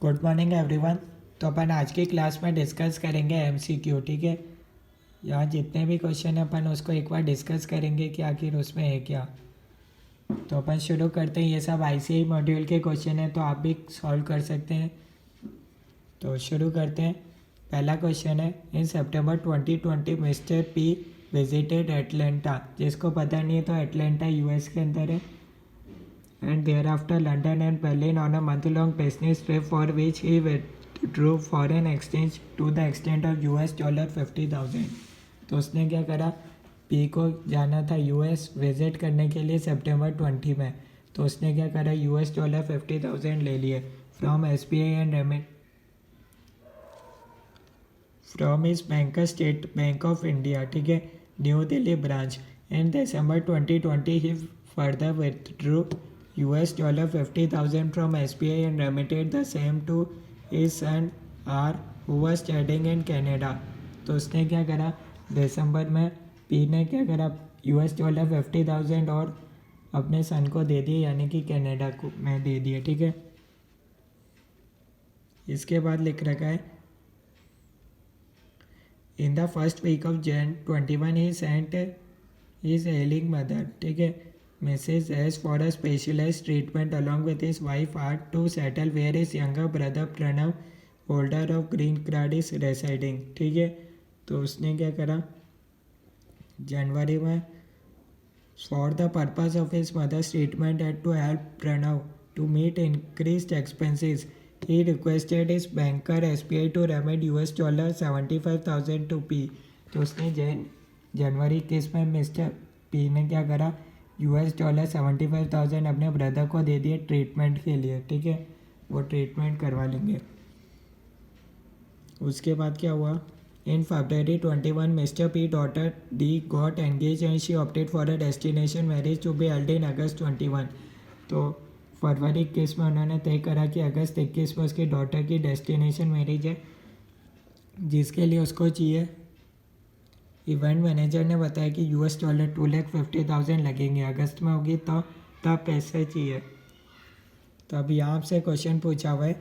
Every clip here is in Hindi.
Good morning everyone. तो अपन आज की क्लास में डिस्कस करेंगे एमसीक्यू। ठीक है, यहाँ जितने भी क्वेश्चन हैं अपन उसको एक बार डिस्कस करेंगे कि आखिर उसमें है क्या। तो अपन शुरू करते हैं। ये सब आईसीआई मॉड्यूल के क्वेश्चन हैं, तो आप भी सॉल्व कर सकते हैं। तो शुरू करते हैं। पहला क्वेश्चन है, इन सितंबर 2020 मिस्टर पी विजिटेड एटलांटा। जिसको पता नहीं है तो एटलांटा यूएस के अंदर है, and thereafter London and Berlin on a month-long business trip for which he withdrew foreign exchange to the extent of $50,000। तो उसने क्या करा, पी को जाना था यूएस विजिट करने के लिए सितंबर 20 में। तो उसने क्या करा, $50,000 ले लिए from SBI and remit from his banker state bank of India. ठीक है, new Delhi branch. In December 2020 he further withdrew $50,000 from SBI and remitted the same to his son R who was studying in Canada। तो उसने क्या करा, दिसंबर में पी ने क्या करा, $50,000 और अपने सन को दे दिए, यानी कि कनाडा को में दे दिए। ठीक है, इसके बाद लिख रखा है, in the first week of Jan 21 he sent his ailing mother, ठीक है, Mrs. S for a specialized treatment along with his wife Art to settle where his younger brother Pranav, holder of green card, is residing। ठीक है, तो उसने क्या करा, जनवरी में for the purpose of his mother's treatment and to help Pranav to meet increased expenses, he requested his banker SBI to remit $75,000 to P। तो उसने जनवरी किस में मिस्टर पी ने क्या करा, $75,000 अपने ब्रदर को दे दिए ट्रीटमेंट के लिए। ठीक है, वो ट्रीटमेंट करवा लेंगे। उसके बाद क्या हुआ, in February 21 mister p daughter d got engage and she opted for a destination marriage to be held in August 21। तो फरवरी 21 में उन्होंने तय करा कि अगस्त 21 में उसकी डॉटर की डेस्टिनेशन मैरिज है, जिसके लिए उसको चाहिए, इवेंट मैनेजर ने बताया कि $250,000 लगेंगे, अगस्त में होगी तो तब पैसे चाहिए। तो अब यहाँ से क्वेश्चन पूछा हुआ है,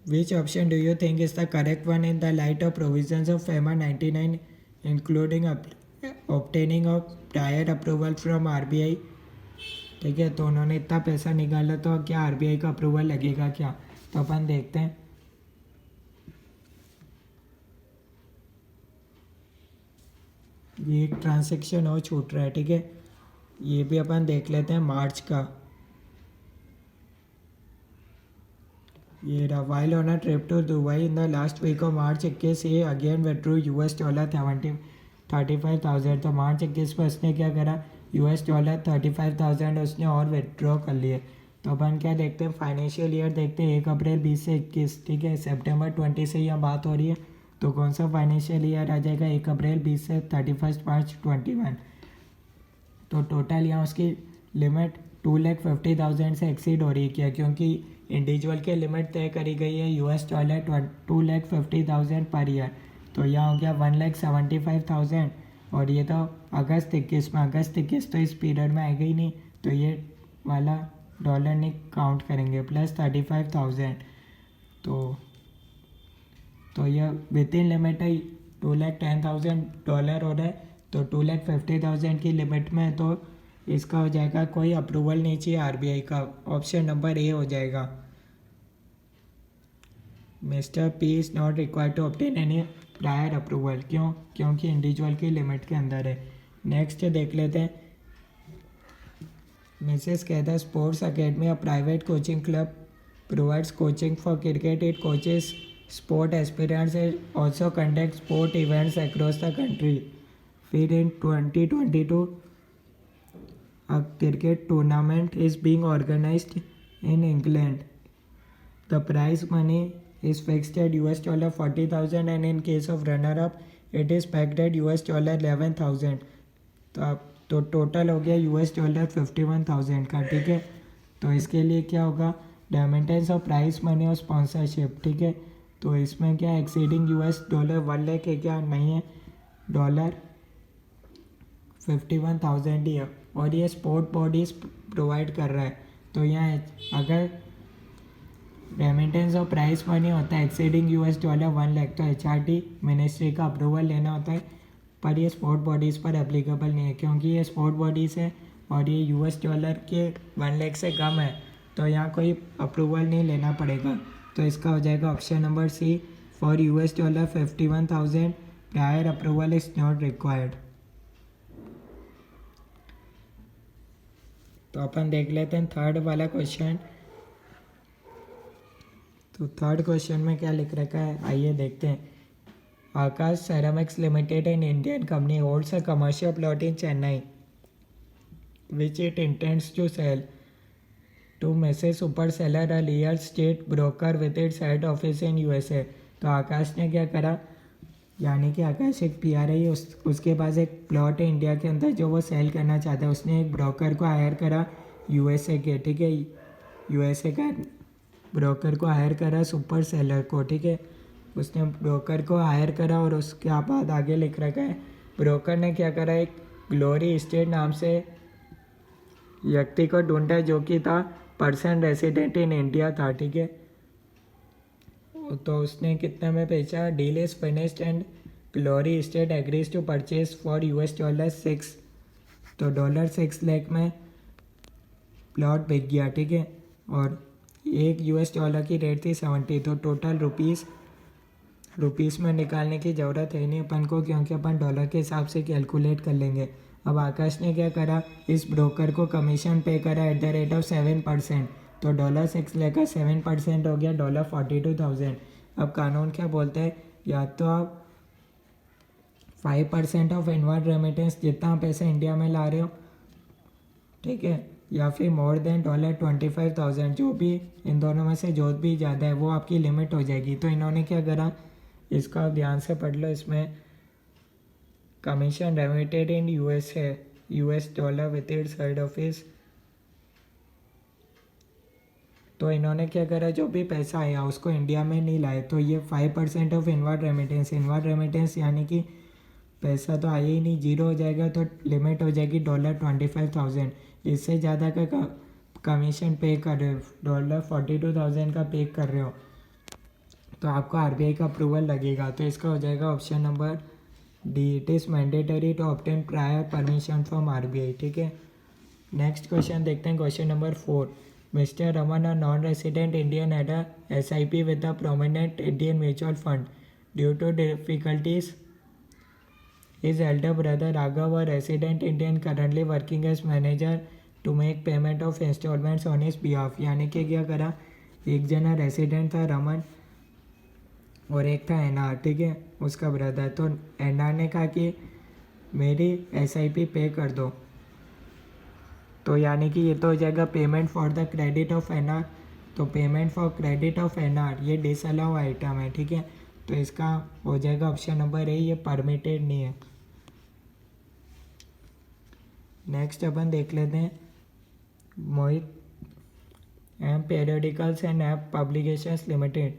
which option do you think is the correct one in the light of provisions of FEMA 99 including obtaining of prior approval from RBI। ठीक है, तो उन्होंने इतना पैसा निकाला तो क्या RBI का अप्रूवल लगेगा क्या। तो अपन देखते हैं। ये एक ट्रांजैक्शन और छूट रहा है। ठीक है, ये भी अपन देख लेते हैं मार्च का। ये रहा, while on a trip to Dubai in the last week of March 21 ये अगेन विथड्रू $35,000। तो मार्च 21 में उसने क्या करा, $35,000 उसने और विथड्रॉ कर लिए। तो अपन क्या देखते हैं, फाइनेंशियल ईयर देखते हैं 1 अप्रैल 20 से 21। ठीक है, सितंबर 20 से यहाँ बात हो रही है, तो कौन सा फाइनेंशियल ईयर आ जाएगा, 1 अप्रैल 20 से 31 मार्च 21। तो टोटल यहाँ उसकी लिमिट 250,000 से एक्सीड हो रही है। क्या, क्योंकि इंडिविजुअल की लिमिट तय करी गई है $250,000 पर ईयर। तो यहाँ हो गया 1,75,000, और ये तो अगस्त 21 में, अगस्त 21 तो इस पीरियड में आएगा ही नहीं, तो ये वाला डॉलर नहीं काउंट करेंगे, प्लस 35,000। तो ये विद इन लिमिट है, $210,000 हो रहा है, तो 250,000 की लिमिट में, तो इसका हो जाएगा कोई अप्रूवल नहीं चाहिए RBI का। ऑप्शन नंबर ए हो जाएगा, mister P is not required to obtain any prior approval. क्यों, क्योंकि इंडिविजुअल की लिमिट के अंदर है। नेक्स्ट देख लेते हैं, मिसेस कहता sports academy a private coaching club provides coaching for cricket. It coaches sport aspirants and also conduct sport events across the country. फिर इन 2022 a cricket tournament is being organized in England. The prize money is fixed at $40,000 and in case of runner-up it is pegged at $11,000। तो टोटल हो गया $51,000 का। ठीक है, तो इसके लिए क्या होगा, डायमेंटेंस ऑफ प्राइज मनी और स्पॉन्सरशिप। ठीक है, तो इसमें क्या एक्सीडिंग $1 लाख है क्या, नहीं है, $51,000 ही है, और ये स्पोर्ट बॉडीज प्रोवाइड कर रहा है। तो यहाँ अगर रेमिटेंस और प्राइस मनी होता है एक्सीडिंग $1 1 लाख, तो HRD मिनिस्ट्री का अप्रूवल लेना होता है, पर ये स्पोर्ट बॉडीज़ पर एप्लीकेबल नहीं है क्योंकि ये स्पोर्ट बॉडीज़ है और ये $1 के 1 लाख से कम है, तो यहाँ कोई अप्रूवल नहीं लेना पड़ेगा। तो इसका हो जाएगा option number C, for $51,000 prior approval is not required. तो अपन देख लेते हैं थर्ड वाला क्वेश्चन। तो थर्ड क्वेश्चन में क्या लिख रखा है, आइए देखते हैं। Akash ceramics limited an Indian company holds a commercial plot in Chennai which it intends to sell to Mrs. Super Seller, a real estate broker with its head office in USA। तो आकाश ने क्या करा, यानी कि आकाश एक PR है, उसके पास एक प्लॉट है इंडिया के अंदर जो वो सेल करना चाहता है। उसने एक ब्रोकर को हायर करा USA के, ठीक है, USA का ब्रोकर को हायर करा सुपर सेलर को, ठीक है। उसने ब्रोकर को हायर करा और उसके बाद आगे लिख रखा है ब्रोकर ने क्या करा, एक ग्लोरी एस्टेट नाम से व्यक्ति को ढूंढा जो कि था पर्सन रेसिडेंट इन इंडिया था, ठीक है। तो उसने कितने में बेचा, deal is finished and glory estate agrees to purchase for $6, तो $6 लाख में प्लॉट बिक गया, ठीक है। और $1 की रेट थी 70, तो टोटल रुपीस में निकालने की ज़रूरत है नहीं अपन को क्योंकि अपन डॉलर के हिसाब से कैलकुलेट कर लेंगे। अब आकाश ने क्या करा, इस ब्रोकर को कमीशन पे करा @7%, तो $6 लाख का 7% हो गया $42,000। अब कानून क्या बोलते हैं, या तो आप 5% ऑफ इनवर्ड रेमिटेंस जितना पैसा इंडिया में ला रहे हो, ठीक है, या फिर मोर देन $25,000, जो भी इन दोनों में से जो भी ज़्यादा है वो आपकी लिमिट हो जाएगी। तो इन्होंने क्या करा, इसका आप ध्यान से पढ़ लो, इसमें commission remitted in $US with its head office. तो इन्होंने क्या करा, जो भी पैसा आया उसको इंडिया में नहीं लाए, तो ये 5% ऑफ इनवर्ड रेमिटेंस यानी कि पैसा तो आया ही नहीं, जीरो हो जाएगा, तो लिमिट हो जाएगी $25,000। इससे ज़्यादा का कमीशन पे कर रहे हो, $42,000 का पे कर रहे हो, तो आपको RBI का अप्रूवल लगेगा। तो इसका हो जाएगा option number D, it is mandatory to obtain prior permission from RBI, ठीक है। नेक्स्ट क्वेश्चन देखते हैं, question number 4। Mister Raman, a non resident Indian, had a SIP with a prominent Indian mutual fund. Due to difficulties his elder brother Raghav, a resident Indian, currently working as manager to make payment of installments on his behalf। यानी कि क्या करा, एक जना रेसिडेंट था रमन और एक था NR, ठीक है, उसका ब्रदर। तो NR ने कहा कि मेरी SIP पे कर दो, तो यानी कि ये तो हो जाएगा payment for the credit of NR। तो payment for credit of NR ये डिसअलाउ आइटम है, ठीक है। तो इसका हो जाएगा ऑप्शन नंबर ए, ये परमिटेड नहीं है। नेक्स्ट अपन देख लेते हैं, Mohit M periodicals and app publications limited,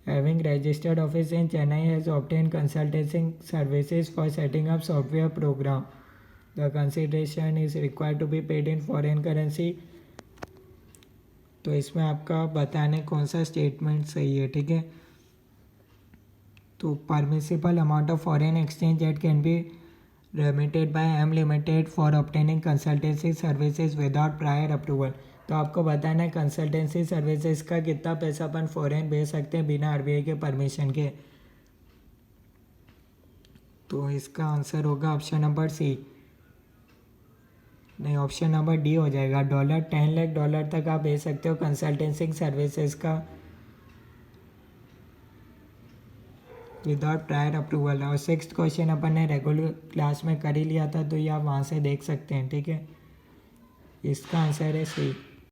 having registered office in Chennai, has obtain consultancy services for setting up software program. The consideration is required to be paid in foreign currency. तो इसमें आपका बताने कौन सा स्टेटमेंट सही है, ठीक है। तो permissible amount of foreign exchange that can be remitted by M limited for obtaining consultancy services without prior approval. तो आपको बताना है कंसल्टेंसी सर्विसेज का कितना पैसा अपन फॉरेन भेज सकते हैं बिना RBI के परमिशन के। तो इसका आंसर होगा ऑप्शन नंबर सी, नहीं ऑप्शन नंबर डी हो जाएगा। $10 लाख तक आप भेज सकते हो कंसल्टेंसी सर्विसेज का विदाउट प्रायर अप्रूवल। और 6th क्वेश्चन अपन ने रेगुलर क्लास में कर ही लिया था, तो ये आप वहाँ से देख सकते हैं, ठीक है। इसका आंसर है सी।